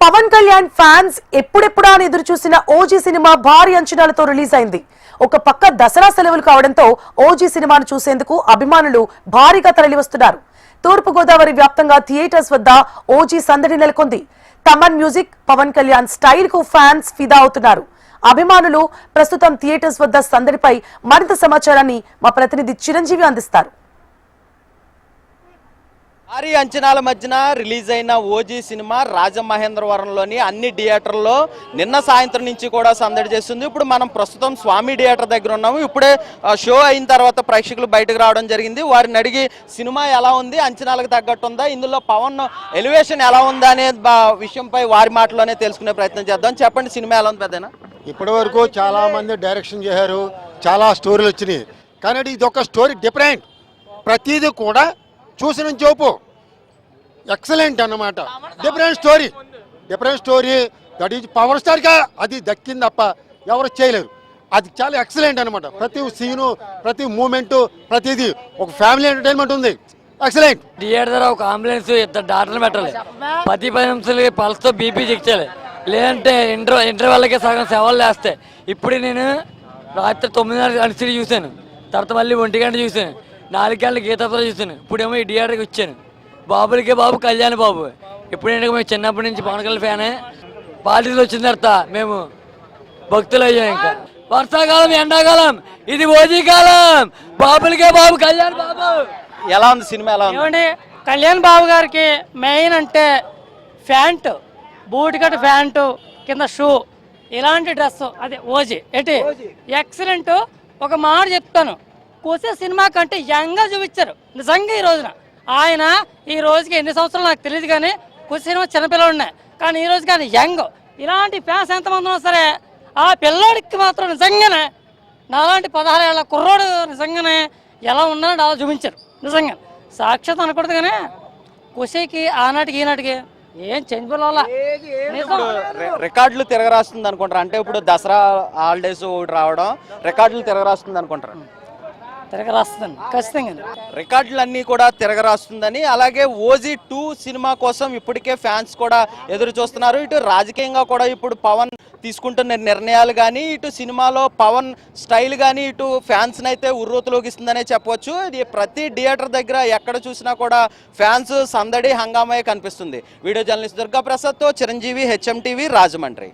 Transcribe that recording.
Pawan Kalyan fans ఎప్పుడెప్పుడా అని ఎదురు చూసిన ఓజీ సినిమా భారీ అంచనాలతో రిలీజ్ అయింది. ఒక పక్క దసరా సెలవులు కావడంతో ఓజీ సినిమాను చూసేందుకు అభిమానులు భారీగా తరలివస్తున్నారు. తూర్పు గోదావరి వ్యాప్తంగా థియేటర్స్ వద్ద ఓజీ సందడి నెలకొంది. తమన్ మ్యూజిక్, పవన్ కళ్యాణ్ స్టైల్ కు ఫ్యాన్స్ ఫిదా అవుతున్నారు. అభిమానులు ప్రస్తుతం థియేటర్స్ వద్ద సందడిపై మరింత సమాచారాన్ని మా ప్రతినిధి చిరంజీవి అందిస్తారు. భారీ అంచనాల మధ్యన రిలీజ్ అయిన ఓజీ సినిమా రాజమహేంద్రవరంలోని అన్ని థియేటర్లో నిన్న సాయంత్రం నుంచి కూడా సందడి చేస్తుంది. ఇప్పుడు మనం ప్రస్తుతం స్వామి థియేటర్ దగ్గర ఉన్నాము. ఇప్పుడే షో అయిన తర్వాత ప్రేక్షకులు బయటకు రావడం జరిగింది. వారిని అడిగి సినిమా ఎలా ఉంది, అంచనాలకు తగ్గట్టు ఉందా, ఇందులో పవన్ ఎలివేషన్ ఎలా ఉందా అనే విషయంపై వారి మాటలోనే తెలుసుకునే ప్రయత్నం చేద్దాం. చెప్పండి, సినిమా ఎలా ఉంది పెద్దనా? ఇప్పటి వరకు చాలా మంది డైరెక్షన్ చేశారు, చాలా స్టోరీలు వచ్చినాయి. కానీ ఇది ఒక స్టోరీ డిఫరెంట్. ప్రతిదీ కూడా చూసిన చూపు ఎక్సలెంట్ అన్నమాట. Different story that is power స్టార్గా అది దక్కింది తప్ప ఎవరు చేయలేరు. అది చాలా ఎక్సలెంట్ అనమాట. ప్రతి సీను, ప్రతి మూమెంటు, ప్రతిదీ ఒక ఫ్యామిలీ ఎంటర్టైన్మెంట్ ఉంది. ఎక్సలెంట్. థియేటర్ ఒక అంబులెన్స్ ఇద్దరు డాక్టర్లు పెట్టాలి, 10 నిమిషాలకి పల్స్తో బీపీ చెక్ చేయాలి, లేదంటే ఇంటర్వెల్కి సగం సేవలు వేస్తాయి. ఇప్పుడు నేను రాత్రి 9:30 అనిసిడి చూశాను, తర్వాత మళ్ళీ 1 గంట చూశాను, 4 గంటల గీతాపద చూశాను. ఇప్పుడేమో ఈ థియేటర్కి వచ్చాను. బాబులకే బాబు, కళ్యాణ్ బాబు. ఇప్పుడేంటే మేము చిన్నప్పటి నుంచి పవన్ కళ్యాణ్ ఫ్యానే. పాలిటిక్స్ వచ్చిన తర్వాత మేము భక్తులు అయ్యాం. ఇంకా వర్షాకాలం, ఎండాకాలం, ఇది ఓజీ కాలం. బాబులకే బాబు, కళ్యాణ్ బాబు. ఎలా ఉంది సినిమా? ఎలా ఉంది? కళ్యాణ్ బాబు గారికి మెయిన్ అంటే ప్యాంటు, బూట్ కట్ ప్యాంటు, కింద షూ, ఇలాంటి డ్రెస్, అదే ఓజీ ఎటి ఎక్సలెంట్. ఒక మాట చెప్తాను, కోసే సినిమా కంటే యంగ్గా చూపించారు నిజంగా. ఈ రోజున ఆయన ఈ రోజుకి ఎన్ని సంవత్సరాలు నాకు తెలియదు, కానీ కొద్ది సినిమా చిన్నపిల్లలు ఉన్నాయి, కానీ ఈ రోజు కానీ యంగ్. ఇలాంటి ఫ్యాన్స్ ఎంతమంది ఉన్నా సరే ఆ పిల్లోడికి మాత్రం నిజంగానే నాలాంటి 16 ఏళ్ళ కుర్రోడు నిజంగానే ఎలా ఉన్నాడో అలా చూపించారు. నిజంగా సాక్షాత్ అనకూడదు, కానీ కుషికి ఆనాటికి ఈనాటికి ఏం చేంజ్ వల్ల రికార్డులు తిరగరాస్తుంది అనుకుంటారు. అంటే ఇప్పుడు దసరా హాలిడేస్ ఒకటి రావడం రికార్డులు తిరగరాస్తుంది అనుకుంటారు. తిరగరాస్తుందండి ఖచ్చితంగా. రికార్డులన్నీ కూడా తిరగరాస్తుందని, అలాగే ఓజీ 2 సినిమా కోసం ఇప్పటికే ఫ్యాన్స్ కూడా ఎదురు చూస్తున్నారు. ఇటు రాజకీయంగా కూడా ఇప్పుడు పవన్ తీసుకుంటున్న నిర్ణయాలు కానీ, ఇటు సినిమాలో పవన్ స్టైల్ కానీ ఇటు ఫ్యాన్స్ అయితే ఉర్రూతలోగిస్తుందనే చెప్పవచ్చు. ఇది ప్రతి థియేటర్ దగ్గర ఎక్కడ చూసినా కూడా ఫ్యాన్స్ సందడి, హంగామే కనిపిస్తుంది. వీడియో జర్నలిస్ట్ దుర్గా ప్రసాద్తో చిరంజీవి, HM టీవీ, రాజమండ్రి.